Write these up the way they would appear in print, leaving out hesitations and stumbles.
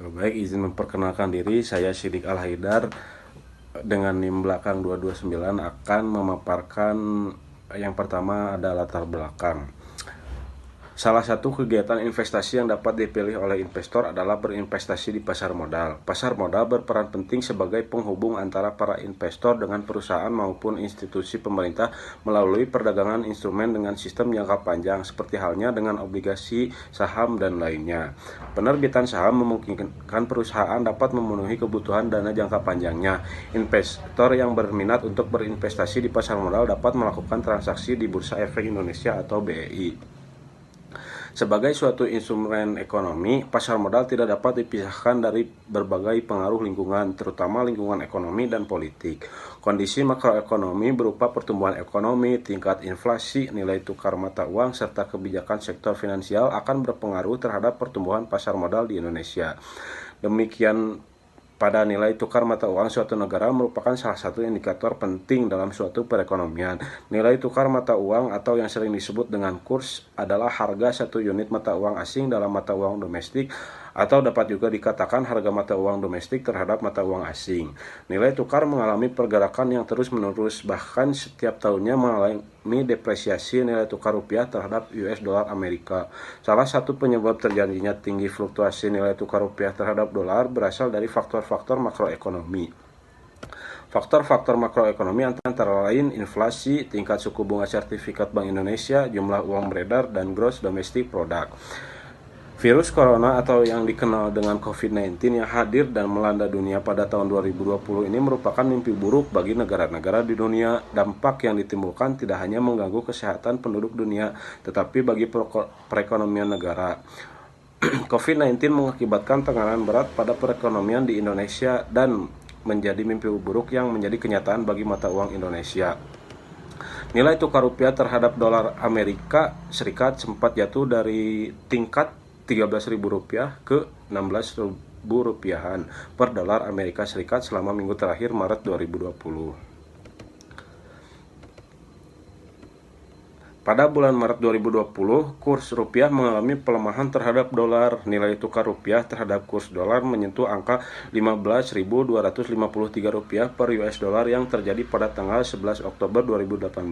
Baik, izin memperkenalkan diri, saya Sidik Al-Haidar dengan NIM belakang 229 akan memaparkan yang pertama ada latar belakang. Salah satu kegiatan investasi yang dapat dipilih oleh investor adalah berinvestasi di pasar modal. Pasar modal berperan penting sebagai penghubung antara para investor dengan perusahaan maupun institusi pemerintah melalui perdagangan instrumen dengan sistem jangka panjang, seperti halnya dengan obligasi, saham, dan lainnya. Penerbitan saham memungkinkan perusahaan dapat memenuhi kebutuhan dana jangka panjangnya. Investor yang berminat untuk berinvestasi di pasar modal dapat melakukan transaksi di Bursa Efek Indonesia atau BEI. Sebagai suatu instrumen ekonomi, pasar modal tidak dapat dipisahkan dari berbagai pengaruh lingkungan, terutama lingkungan ekonomi dan politik. Kondisi makroekonomi berupa pertumbuhan ekonomi, tingkat inflasi, nilai tukar mata uang, serta kebijakan sektor finansial akan berpengaruh terhadap pertumbuhan pasar modal di Indonesia. Demikian pada nilai tukar mata uang suatu negara merupakan salah satu indikator penting dalam suatu perekonomian. Nilai tukar mata uang atau yang sering disebut dengan kurs adalah harga satu unit mata uang asing dalam mata uang domestik, atau dapat juga dikatakan harga mata uang domestik terhadap mata uang asing. Nilai tukar mengalami pergerakan yang terus-menerus, bahkan setiap tahunnya mengalami depresiasi nilai tukar rupiah terhadap US dolar Amerika. Salah satu penyebab terjadinya tinggi fluktuasi nilai tukar rupiah terhadap dolar berasal dari faktor-faktor makroekonomi. Faktor-faktor makroekonomi antara lain inflasi, tingkat suku bunga sertifikat Bank Indonesia, jumlah uang beredar, dan gross domestic product. Virus corona atau yang dikenal dengan COVID-19 yang hadir dan melanda dunia pada tahun 2020 ini merupakan mimpi buruk bagi negara-negara di dunia. Dampak yang ditimbulkan tidak hanya mengganggu kesehatan penduduk dunia, tetapi bagi perekonomian negara. COVID-19 mengakibatkan tekanan berat pada perekonomian di Indonesia dan menjadi mimpi buruk yang menjadi kenyataan bagi mata uang Indonesia. Nilai tukar rupiah terhadap dolar Amerika Serikat sempat jatuh dari tingkat Rp13.000 ke Rp16.000 per dolar Amerika Serikat selama minggu terakhir Maret 2020. Pada bulan Maret 2020, kurs rupiah mengalami pelemahan terhadap dolar. Nilai tukar rupiah terhadap kurs dolar menyentuh angka Rp15.253 per US dollar yang terjadi pada tanggal 11 Oktober 2018.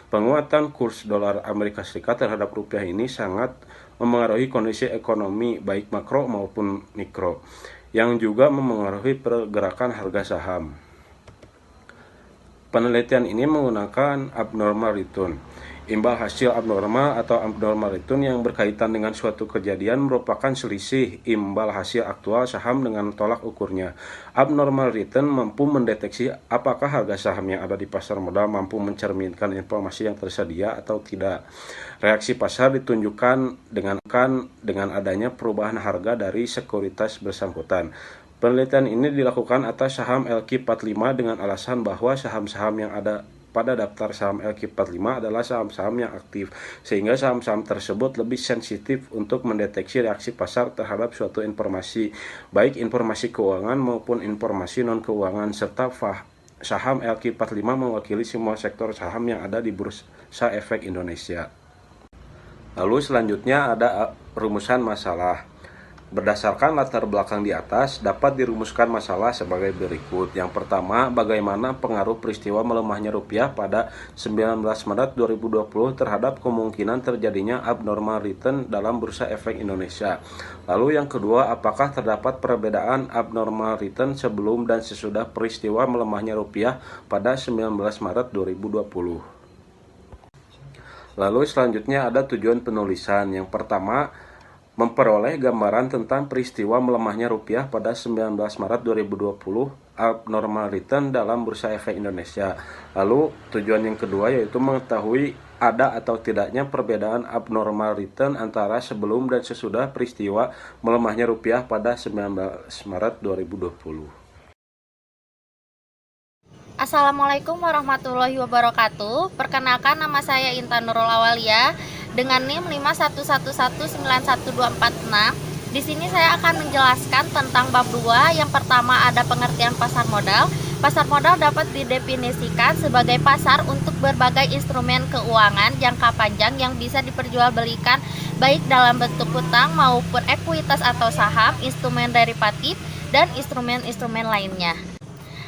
Penguatan kurs dolar Amerika Serikat terhadap rupiah ini sangat memengaruhi kondisi ekonomi baik makro maupun mikro, yang juga memengaruhi pergerakan harga saham. Penelitian ini menggunakan abnormal return. Imbal hasil abnormal atau abnormal return yang berkaitan dengan suatu kejadian merupakan selisih imbal hasil aktual saham dengan tolak ukurnya. Abnormal return mampu mendeteksi apakah harga saham yang ada di pasar modal mampu mencerminkan informasi yang tersedia atau tidak. Reaksi pasar ditunjukkan dengan adanya perubahan harga dari sekuritas bersangkutan. Penelitian ini dilakukan atas saham LQ45 dengan alasan bahwa saham-saham yang ada pada daftar saham LQ45 adalah saham-saham yang aktif, sehingga saham-saham tersebut lebih sensitif untuk mendeteksi reaksi pasar terhadap suatu informasi, baik informasi keuangan maupun informasi non-keuangan, serta saham LQ45 mewakili semua sektor saham yang ada di Bursa Efek Indonesia. Lalu selanjutnya ada rumusan masalah. Berdasarkan latar belakang di atas, dapat dirumuskan masalah sebagai berikut. Yang pertama, bagaimana pengaruh peristiwa melemahnya rupiah pada 19 Maret 2020 terhadap kemungkinan terjadinya abnormal return dalam Bursa Efek Indonesia. Lalu yang kedua, apakah terdapat perbedaan abnormal return sebelum dan sesudah peristiwa melemahnya rupiah pada 19 Maret 2020. Lalu selanjutnya ada tujuan penulisan. Yang pertama, memperoleh gambaran tentang peristiwa melemahnya rupiah pada 19 Maret 2020 abnormal return dalam Bursa Efek Indonesia. Lalu tujuan yang kedua yaitu mengetahui ada atau tidaknya perbedaan abnormal return antara sebelum dan sesudah peristiwa melemahnya rupiah pada 19 Maret 2020. Assalamualaikum warahmatullahi wabarakatuh. Perkenalkan, nama saya Intan Nurul Awalia dengan NIM 511191246. Di sini saya akan menjelaskan tentang bab 2. Yang pertama ada pengertian pasar modal. Pasar modal dapat didefinisikan sebagai pasar untuk berbagai instrumen keuangan jangka panjang yang bisa diperjualbelikan baik dalam bentuk hutang maupun ekuitas atau saham, instrumen derivatif, dan instrumen-instrumen lainnya.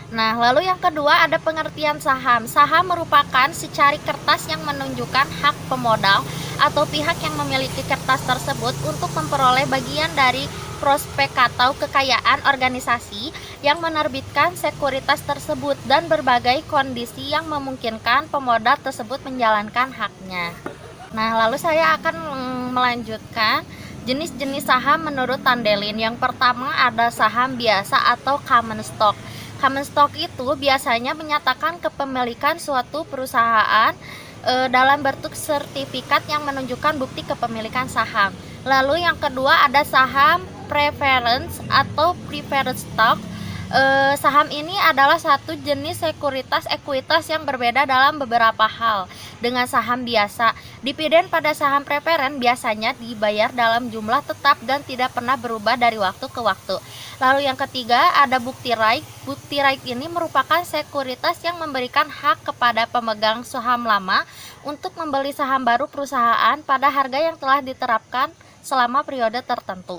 Nah, lalu yang kedua ada pengertian saham. Saham merupakan secari kertas yang menunjukkan hak pemodal atau pihak yang memiliki kertas tersebut untuk memperoleh bagian dari prospek atau kekayaan organisasi yang menerbitkan sekuritas tersebut dan berbagai kondisi yang memungkinkan pemodal tersebut menjalankan haknya. Nah, lalu saya akan melanjutkan jenis-jenis saham menurut Tandelin. Yang pertama ada saham biasa atau common stock. Common stock itu biasanya menyatakan kepemilikan suatu perusahaan dalam bentuk sertifikat yang menunjukkan bukti kepemilikan saham. Lalu yang kedua ada saham preference atau preferred stock. Saham ini adalah satu jenis sekuritas ekuitas yang berbeda dalam beberapa hal dengan saham biasa. Dividen pada saham preferen biasanya dibayar dalam jumlah tetap dan tidak pernah berubah dari waktu ke waktu. Lalu yang ketiga ada bukti right. Bukti right ini merupakan sekuritas yang memberikan hak kepada pemegang saham lama untuk membeli saham baru perusahaan pada harga yang telah diterapkan selama periode tertentu.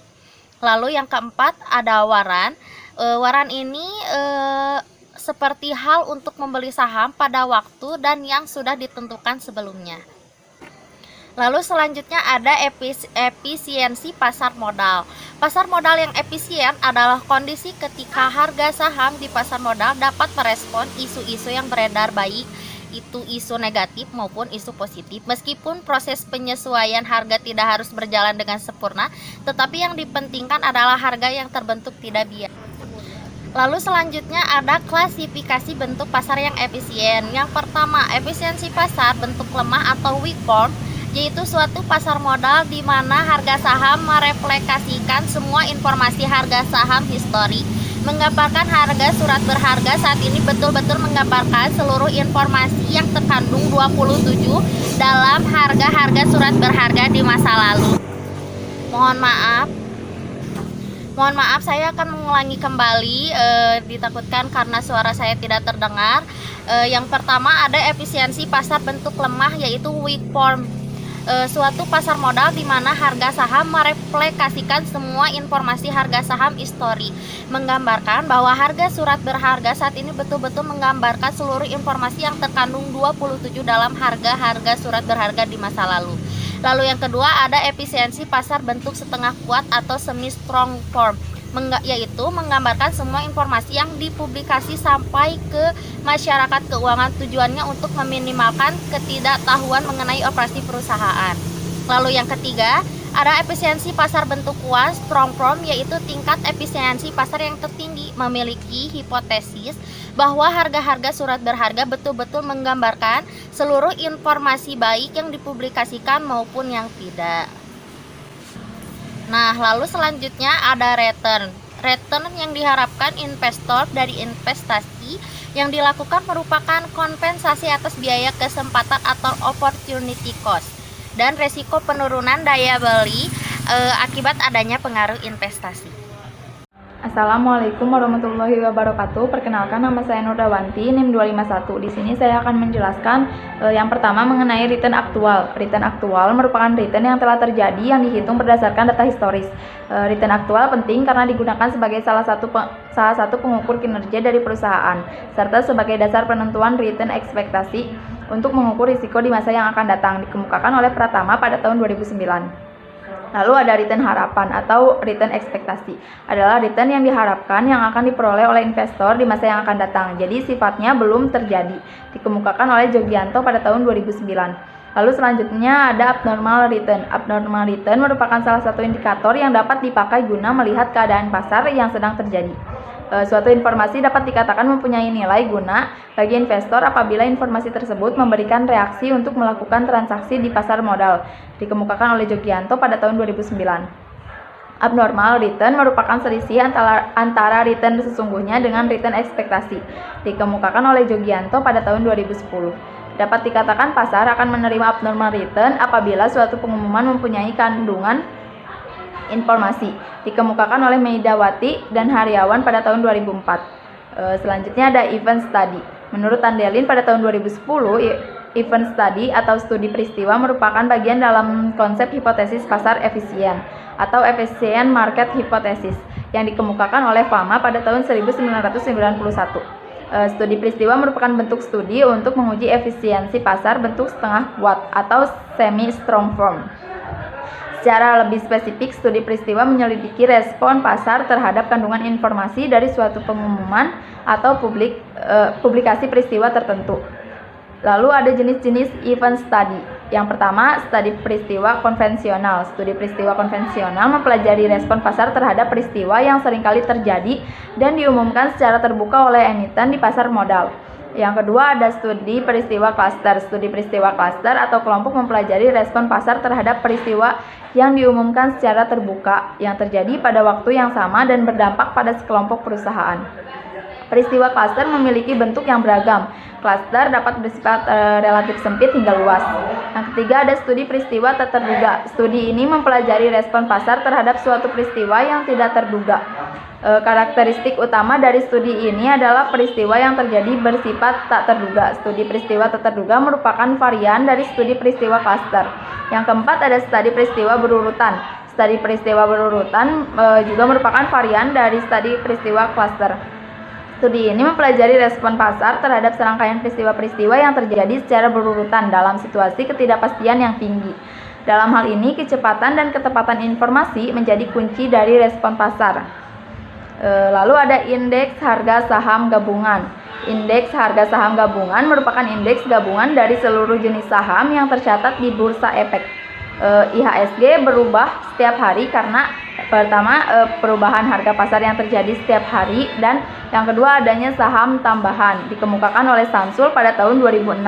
Lalu yang keempat ada waran. Waran ini seperti hal untuk membeli saham pada waktu dan yang sudah ditentukan sebelumnya. Lalu selanjutnya ada efisiensi pasar modal. Pasar modal yang efisien adalah kondisi ketika harga saham di pasar modal dapat merespon isu-isu yang beredar, baik itu isu negatif maupun isu positif. Meskipun proses penyesuaian harga tidak harus berjalan dengan sempurna, tetapi yang dipentingkan adalah harga yang terbentuk tidak bias. Lalu selanjutnya ada klasifikasi bentuk pasar yang efisien. Yang pertama, efisiensi pasar bentuk lemah atau weak form, yaitu suatu pasar modal di mana harga saham mereplikasikan semua informasi harga saham histori, menggambarkan harga surat berharga saat ini betul-betul menggambarkan seluruh informasi yang terkandung 27 dalam harga-harga surat berharga di masa lalu. Mohon maaf, saya akan mengulangi kembali, ditakutkan karena suara saya tidak terdengar. Yang pertama ada efisiensi pasar bentuk lemah, yaitu weak form. Suatu pasar modal di mana harga saham mereplikasikan semua informasi harga saham histori, menggambarkan bahwa harga surat berharga saat ini betul-betul menggambarkan seluruh informasi yang terkandung 27 dalam harga-harga surat berharga di masa lalu. Lalu yang kedua ada efisiensi pasar bentuk setengah kuat atau semi strong form, yaitu menggambarkan semua informasi yang dipublikasi sampai ke masyarakat keuangan, tujuannya untuk meminimalkan ketidaktahuan mengenai operasi perusahaan. Lalu yang ketiga ada efisiensi pasar bentuk kuat strong form, yaitu tingkat efisiensi pasar yang tertinggi, memiliki hipotesis bahwa harga-harga surat berharga betul-betul menggambarkan seluruh informasi baik yang dipublikasikan maupun yang tidak. Nah, lalu selanjutnya ada return. Return yang diharapkan investor dari investasi yang dilakukan merupakan kompensasi atas biaya kesempatan atau opportunity cost dan resiko penurunan daya beli akibat adanya pengaruh investasi. Assalamualaikum warahmatullahi wabarakatuh. Perkenalkan, nama saya Nurdawanti, NIM 251. Di sini saya akan menjelaskan yang pertama mengenai return aktual. Return aktual merupakan return yang telah terjadi yang dihitung berdasarkan data historis. Return aktual penting karena digunakan sebagai salah satu pengukur kinerja dari perusahaan serta sebagai dasar penentuan return ekspektasi untuk mengukur risiko di masa yang akan datang. Dikemukakan oleh Pratama pada tahun 2009. Lalu ada return harapan atau return ekspektasi. Adalah return yang diharapkan yang akan diperoleh oleh investor di masa yang akan datang. Jadi sifatnya belum terjadi. Dikemukakan oleh Jogianto pada tahun 2009. Lalu selanjutnya ada abnormal return. Abnormal return merupakan salah satu indikator yang dapat dipakai guna melihat keadaan pasar yang sedang terjadi. Suatu informasi dapat dikatakan mempunyai nilai guna bagi investor apabila informasi tersebut memberikan reaksi untuk melakukan transaksi di pasar modal. Dikemukakan oleh Jogianto pada tahun 2009. Abnormal return merupakan selisih antara return sesungguhnya dengan return ekspektasi. Dikemukakan oleh Jogianto pada tahun 2010. Dapat dikatakan pasar akan menerima abnormal return apabila suatu pengumuman mempunyai kandungan informasi. Dikemukakan oleh Meidawati dan Hariawan pada tahun 2004. Selanjutnya ada event study. Menurut Tandelin pada tahun 2010, event study atau studi peristiwa merupakan bagian dalam konsep hipotesis pasar efisien atau efficient market hypothesis yang dikemukakan oleh Fama pada tahun 1991. Studi peristiwa merupakan bentuk studi untuk menguji efisiensi pasar bentuk setengah kuat atau semi-strong form. Secara lebih spesifik, studi peristiwa menyelidiki respon pasar terhadap kandungan informasi dari suatu pengumuman atau publikasi peristiwa tertentu. Lalu ada jenis-jenis event study. Yang pertama, studi peristiwa konvensional. Studi peristiwa konvensional mempelajari respon pasar terhadap peristiwa yang seringkali terjadi dan diumumkan secara terbuka oleh emiten di pasar modal. Yang kedua ada studi peristiwa klaster. Studi peristiwa klaster atau kelompok mempelajari respon pasar terhadap peristiwa yang diumumkan secara terbuka yang terjadi pada waktu yang sama dan berdampak pada sekelompok perusahaan. Peristiwa klaster memiliki bentuk yang beragam. Klaster dapat bersifat relatif sempit hingga luas. Yang ketiga ada studi peristiwa tak terduga. Studi ini mempelajari respon pasar terhadap suatu peristiwa yang tidak terduga. Karakteristik utama dari studi ini adalah peristiwa yang terjadi bersifat tak terduga. Studi peristiwa tak terduga merupakan varian dari studi peristiwa klaster. Yang keempat ada studi peristiwa berurutan. Studi peristiwa berurutan juga merupakan varian dari studi peristiwa klaster. Studi ini mempelajari respon pasar terhadap serangkaian peristiwa-peristiwa yang terjadi secara berurutan dalam situasi ketidakpastian yang tinggi. Dalam hal ini, kecepatan dan ketepatan informasi menjadi kunci dari respon pasar. Lalu ada indeks harga saham gabungan. Indeks harga saham gabungan merupakan indeks gabungan dari seluruh jenis saham yang tercatat di Bursa Efek. IHSG berubah setiap hari karena pertama perubahan harga pasar yang terjadi setiap hari dan yang kedua adanya saham tambahan dikemukakan oleh Samsul pada tahun 2006.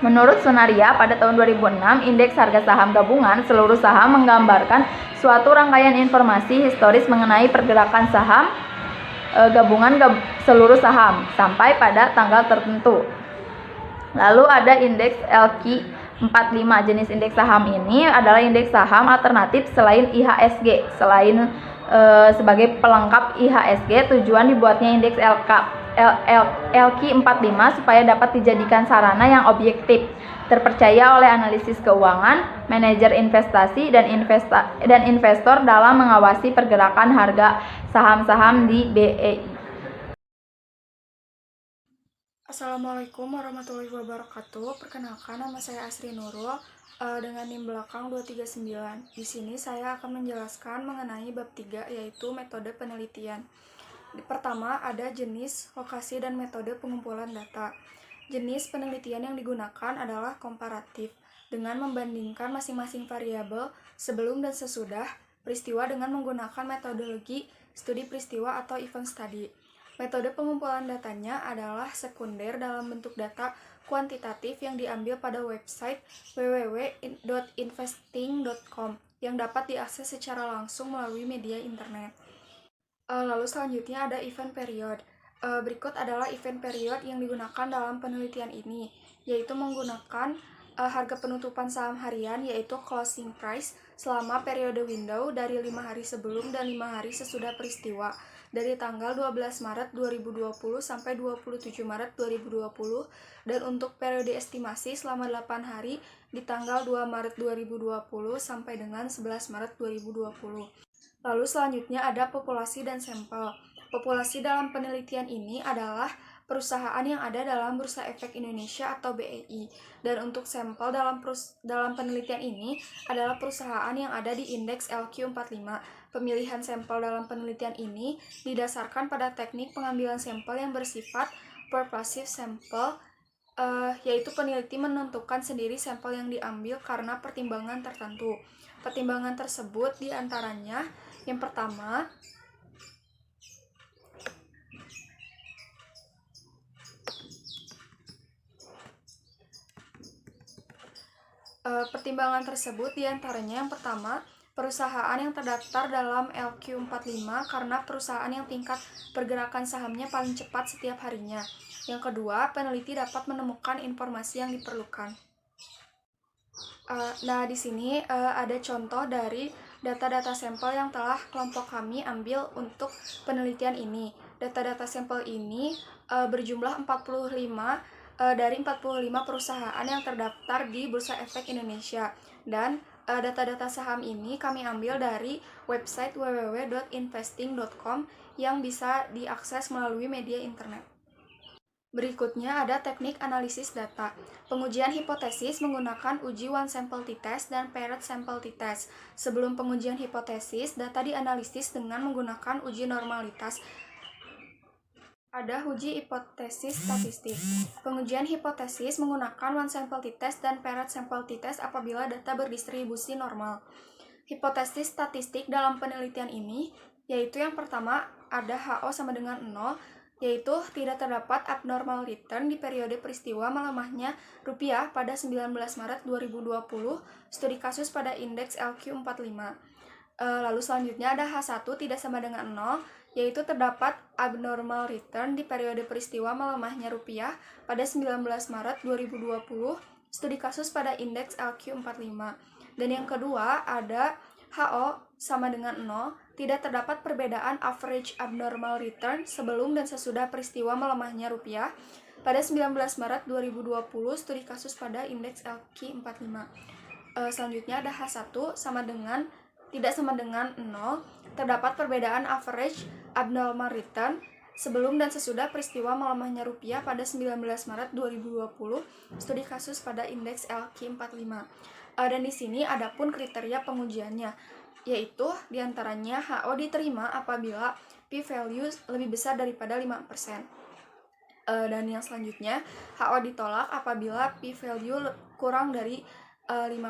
Menurut Sunaria pada tahun 2006, indeks harga saham gabungan seluruh saham menggambarkan suatu rangkaian informasi historis mengenai pergerakan saham gabungan seluruh saham sampai pada tanggal tertentu. Lalu ada indeks LQ 45. Jenis indeks saham ini adalah indeks saham alternatif selain IHSG. Selain sebagai pelengkap IHSG, tujuan dibuatnya indeks LQ45 supaya dapat dijadikan sarana yang objektif, terpercaya oleh analisis keuangan, manajer investasi, dan investor dalam mengawasi pergerakan harga saham-saham di BEI. Assalamualaikum warahmatullahi wabarakatuh. Perkenalkan, nama saya Asri Nurul dengan NIM belakang 239. Di sini saya akan menjelaskan mengenai bab 3 yaitu metode penelitian. Pertama, ada jenis, lokasi, dan metode pengumpulan data. Jenis penelitian yang digunakan adalah komparatif dengan membandingkan masing-masing variabel sebelum dan sesudah peristiwa dengan menggunakan metodologi studi peristiwa atau event study. Metode pengumpulan datanya adalah sekunder dalam bentuk data kuantitatif yang diambil pada website www.investing.com yang dapat diakses secara langsung melalui media internet. Lalu selanjutnya ada event period. Berikut adalah event period yang digunakan dalam penelitian ini, yaitu menggunakan harga penutupan saham harian yaitu closing price selama periode window dari 5 hari sebelum dan 5 hari sesudah peristiwa dari tanggal 12 Maret 2020 sampai 27 Maret 2020 dan untuk periode estimasi selama 8 hari di tanggal 2 Maret 2020 sampai dengan 11 Maret 2020. Lalu selanjutnya ada populasi dan sampel. Populasi dalam penelitian ini adalah perusahaan yang ada dalam Bursa Efek Indonesia atau BEI. Dan untuk sampel dalam penelitian ini adalah perusahaan yang ada di indeks LQ45. Pemilihan sampel dalam penelitian ini didasarkan pada teknik pengambilan sampel yang bersifat purposive sampel, yaitu peneliti menentukan sendiri sampel yang diambil karena pertimbangan tertentu. Pertimbangan tersebut diantaranya yang pertama, perusahaan yang terdaftar dalam LQ45 karena perusahaan yang tingkat pergerakan sahamnya paling cepat setiap harinya. Yang kedua, peneliti dapat menemukan informasi yang diperlukan. Nah, di sini ada contoh dari data-data sampel yang telah kelompok kami ambil untuk penelitian ini. Data-data sampel ini berjumlah 45 dari 45 perusahaan yang terdaftar di Bursa Efek Indonesia. Dan data-data saham ini kami ambil dari website www.investing.com yang bisa diakses melalui media internet. Berikutnya ada teknik analisis data. Pengujian hipotesis menggunakan uji one sample t-test dan paired sample t-test. Sebelum pengujian hipotesis, data dianalisis dengan menggunakan uji normalitas. Ada uji hipotesis statistik. Pengujian hipotesis menggunakan one sample t-test dan paired sample t-test apabila data berdistribusi normal. Hipotesis statistik dalam penelitian ini yaitu yang pertama ada HO sama dengan 0, yaitu tidak terdapat abnormal return di periode peristiwa melemahnya rupiah pada 19 Maret 2020, studi kasus pada indeks LQ45. Lalu selanjutnya ada H1 tidak sama dengan 0, yaitu terdapat abnormal return di periode peristiwa melemahnya rupiah pada 19 Maret 2020, studi kasus pada indeks LQ45. Dan yang kedua ada HO sama dengan 0, tidak terdapat perbedaan average abnormal return sebelum dan sesudah peristiwa melemahnya rupiah pada 19 Maret 2020, studi kasus pada indeks LQ45. Selanjutnya ada H1 tidak sama dengan 0, terdapat perbedaan average abnormal return sebelum dan sesudah peristiwa melemahnya rupiah pada 19 Maret 2020, studi kasus pada indeks LQ45. Dan di sini ada pun kriteria pengujiannya, yaitu diantaranya HO diterima apabila p-value lebih besar daripada 5%. Dan yang selanjutnya HO ditolak apabila p-value kurang dari 5%.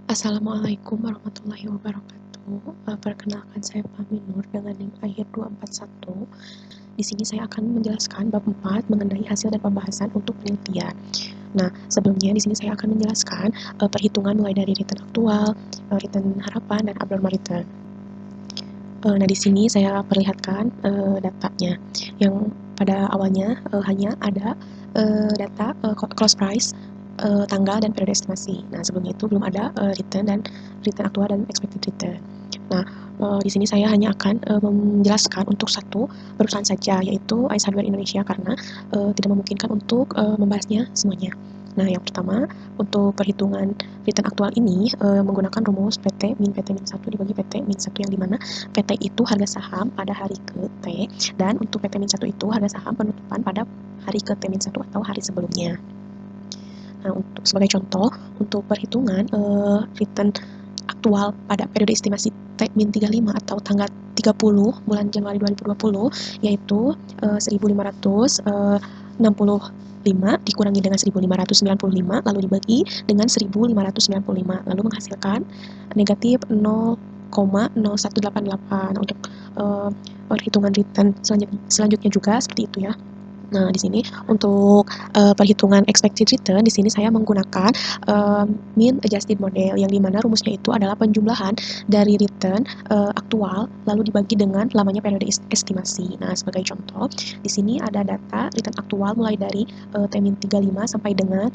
Assalamualaikum warahmatullahi wabarakatuh. Perkenalkan, saya Paminur dengan NIM akhir 241. Di sini saya akan menjelaskan bab 4 mengenai hasil dan pembahasan untuk penelitian. Nah, sebelumnya di sini saya akan menjelaskan perhitungan mulai dari return aktual, return harapan, dan abnormal return. Nah, di sini saya perlihatkan datanya, yang pada awalnya hanya ada data close price, tanggal, dan periode estimasi. Nah, sebelumnya itu belum ada return aktual dan expected return. Nah, di sini saya hanya akan menjelaskan untuk satu perusahaan saja, yaitu Ais Hardware Indonesia, karena tidak memungkinkan untuk membahasnya semuanya. Nah, yang pertama, untuk perhitungan return aktual ini menggunakan rumus PT min 1 dibagi PT min 1, yang dimana PT itu harga saham pada hari ke T, dan untuk PT min 1 itu harga saham penutupan pada hari ke T min 1 atau hari sebelumnya. Nah, untuk sebagai contoh, untuk perhitungan return aktual pada periode estimasi T-35 atau tanggal 30 bulan Januari 2020, yaitu 1.565 dikurangi dengan 1.595 lalu dibagi dengan 1.595 lalu menghasilkan negatif 0,0188. Untuk perhitungan return selanjutnya juga seperti itu ya. Nah, di sini untuk perhitungan expected return, di sini saya menggunakan mean adjusted model, yang dimana rumusnya itu adalah penjumlahan dari return aktual lalu dibagi dengan lamanya periode estimasi. Nah, sebagai contoh, di sini ada data return aktual mulai dari T-35 sampai dengan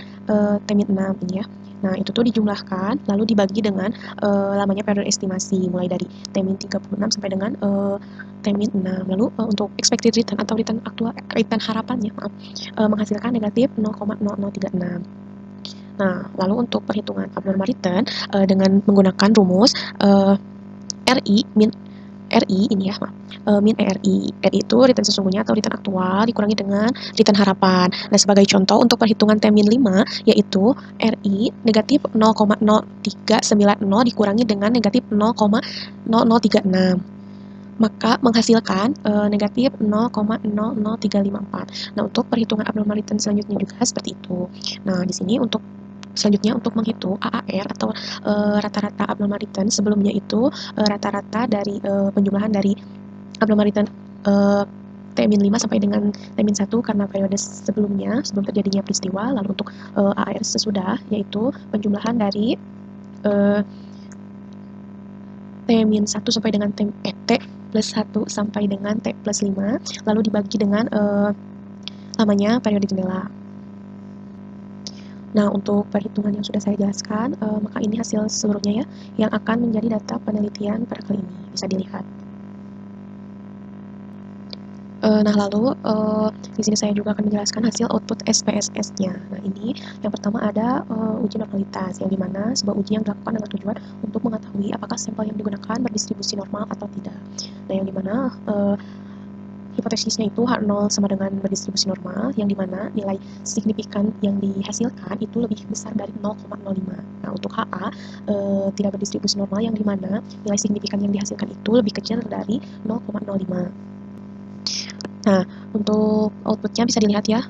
T-6 ini ya. Nah, itu tuh dijumlahkan lalu dibagi dengan lamanya periode estimasi mulai dari T-36 sampai dengan T-6. Lalu untuk expected return atau return aktual, return harapannya menghasilkan negatif 0,0036. Nah, lalu untuk perhitungan abnormal return dengan menggunakan rumus RI min RI ini ya, min ERI. RI itu return sesungguhnya atau return aktual dikurangi dengan return harapan. Nah, sebagai contoh untuk perhitungan T-5 yaitu RI negatif 0,0390 dikurangi dengan negatif 0,0036. Maka menghasilkan negatif 0,00354. Nah, untuk perhitungan abnormal return selanjutnya juga seperti itu. Nah, di sini untuk selanjutnya untuk menghitung AAR atau rata-rata abnormal return, sebelumnya itu rata-rata dari penjumlahan dari abnormal return T-5 sampai dengan T-1 karena periode sebelumnya, sebelum terjadinya peristiwa. Lalu untuk AAR sesudah, yaitu penjumlahan dari T-1 sampai dengan T plus 1 sampai dengan T plus 5, lalu dibagi dengan lamanya periode jendela. Nah, untuk perhitungan yang sudah saya jelaskan, maka ini hasil seluruhnya ya, yang akan menjadi data penelitian pada kali ini. Bisa dilihat. Nah, lalu di sini saya juga akan menjelaskan hasil output SPSS-nya. Nah, ini yang pertama ada uji normalitas, yang dimana sebuah uji yang dilakukan dengan tujuan untuk mengetahui apakah sampel yang digunakan berdistribusi normal atau tidak. Nah, yang dimana hipotesisnya itu H0 sama dengan berdistribusi normal, yang dimana nilai signifikan yang dihasilkan itu lebih besar dari 0,05. Nah, untuk HA tidak berdistribusi normal, yang dimana nilai signifikan yang dihasilkan itu lebih kecil dari 0,05. Nah, untuk outputnya bisa dilihat ya,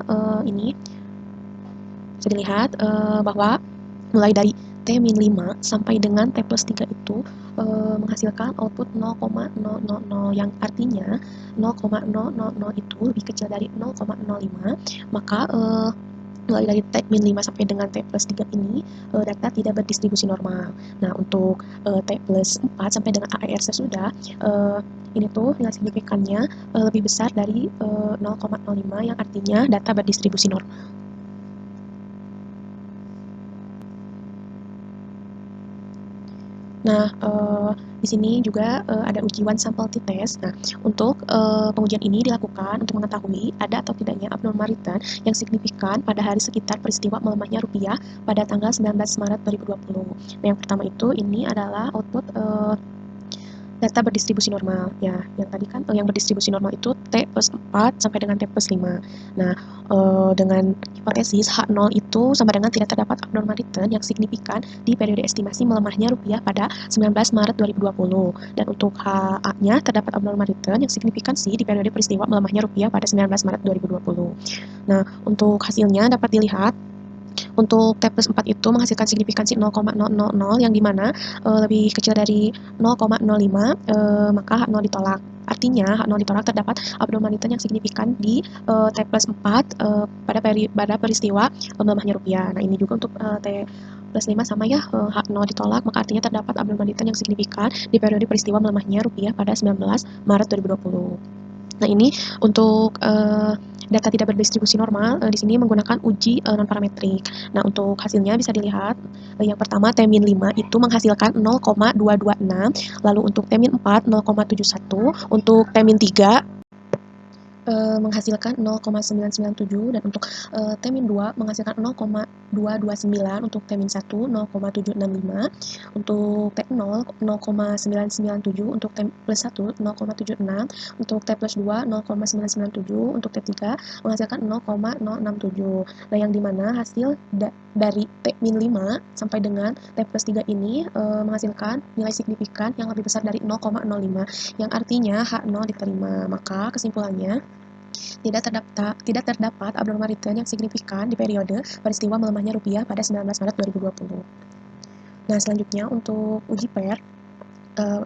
ini bisa dilihat bahwa mulai dari T-5 sampai dengan T+3 itu menghasilkan output 0,000, yang artinya 0,000 itu lebih kecil dari 0,05, maka mulai dari T-5 sampai dengan T+3 ini data tidak berdistribusi normal. Nah, untuk T+4 sampai dengan AER sesudah, ini tuh nilai signifikannya lebih besar dari 0,05, yang artinya data berdistribusi normal. Nah, di sini juga ada uji one sample t-test. Nah, untuk pengujian ini dilakukan untuk mengetahui ada atau tidaknya abnormal return yang signifikan pada hari sekitar peristiwa melemahnya rupiah pada tanggal 19 Maret 2020. Nah, yang pertama itu ini adalah output data berdistribusi normal. Ya, yang tadi kan yang berdistribusi normal itu T+4 sampai dengan T+5. Nah, dengan hipotesis H0 itu sama dengan tidak terdapat abnormal return yang signifikan di periode estimasi melemahnya rupiah pada 19 Maret 2020. Dan untuk HA-nya terdapat abnormal return yang signifikan sih di periode peristiwa melemahnya rupiah pada 19 Maret 2020. Nah, untuk hasilnya dapat dilihat untuk T+4 itu menghasilkan signifikansi 0,000, yang dimana lebih kecil dari 0,05, maka H0 ditolak. Artinya H0 ditolak terdapat abnormalitas yang signifikan di T+4 pada peristiwa melemahnya rupiah. Nah, ini juga untuk T+5 sama ya, H0 ditolak, maka artinya terdapat abnormalitas yang signifikan di periode peristiwa melemahnya rupiah pada 19 Maret 2020. Nah, ini untuk data tidak berdistribusi normal di sini menggunakan uji non-parametrik. Nah, untuk hasilnya bisa dilihat yang pertama T-5 itu menghasilkan 0,226, lalu untuk T-4 0,71, untuk T-3 menghasilkan 0,997, dan untuk T-2 menghasilkan 0,229, untuk T-1 0,765, untuk T0 0,997, untuk T+1 0,76, untuk T+2 0,997, untuk T3 menghasilkan 0,067. Nah, yang dimana hasil dari T-5 sampai dengan T+3 ini menghasilkan nilai signifikan yang lebih besar dari 0,05, yang artinya H0 diterima. Maka kesimpulannya tidak terdapat abnormal return yang signifikan di periode peristiwa melemahnya rupiah pada 19 Maret 2020. Nah, selanjutnya untuk uji PER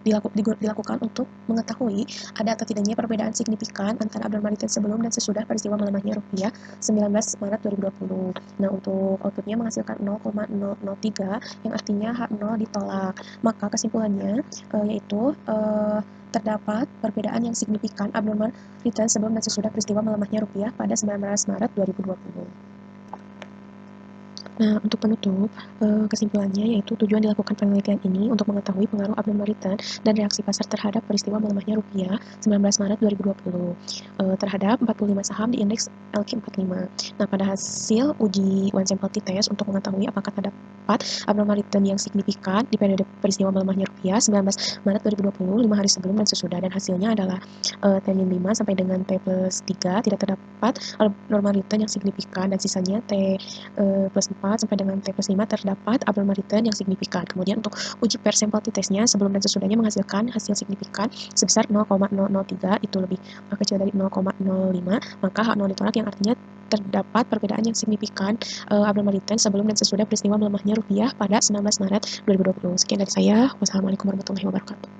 dilakukan untuk mengetahui ada atau tidaknya perbedaan signifikan antara abnormal return sebelum dan sesudah peristiwa melemahnya rupiah 19 Maret 2020. Nah, untuk outputnya menghasilkan 0,003, yang artinya H0 ditolak. Maka kesimpulannya yaitu terdapat perbedaan yang signifikan abnormal return sebelum dan sesudah peristiwa melemahnya rupiah pada 19 Maret 2020. Nah, untuk penutup, kesimpulannya yaitu tujuan dilakukan penelitian ini untuk mengetahui pengaruh abnormal return dan reaksi pasar terhadap peristiwa melemahnya rupiah 19 Maret 2020 terhadap 45 saham di indeks LQ45. Nah, pada hasil uji one sample t-test untuk mengetahui apakah terdapat abnormal return yang signifikan di periode peristiwa melemahnya rupiah 19 Maret 2020, 5 hari sebelum dan sesudah, dan hasilnya adalah T-5 sampai dengan T+3 tidak terdapat abnormal return yang signifikan, dan sisanya T+4 sampai dengan T+5 terdapat abnormal return yang signifikan. Kemudian untuk uji per sampel t-testnya sebelum dan sesudahnya menghasilkan hasil signifikan sebesar 0,003, itu lebih kecil dari 0,05, maka H0 ditolak, yang artinya terdapat perbedaan yang signifikan abnormal return sebelum dan sesudah peristiwa melemahnya rupiah pada 19 Maret 2020. Sekian dari saya. Wassalamualaikum warahmatullahi wabarakatuh.